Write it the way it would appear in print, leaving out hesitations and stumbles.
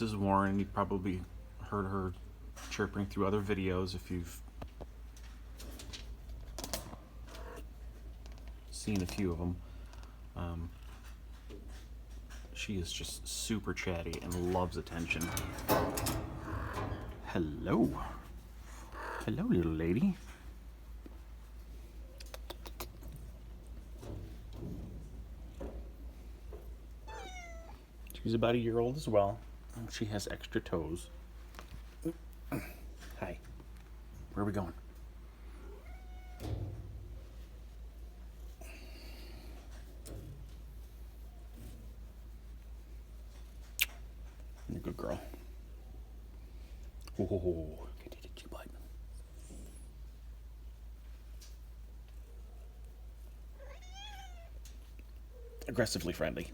Mrs. Warren. You probably heard her chirping through other videos if you've seen a few of them. She is just super chatty and loves attention. Hello. Hello, little lady. She's about a year old as well. She has extra toes. Hi. Where are we going? You're a good girl. Oh, get your butt. Aggressively friendly.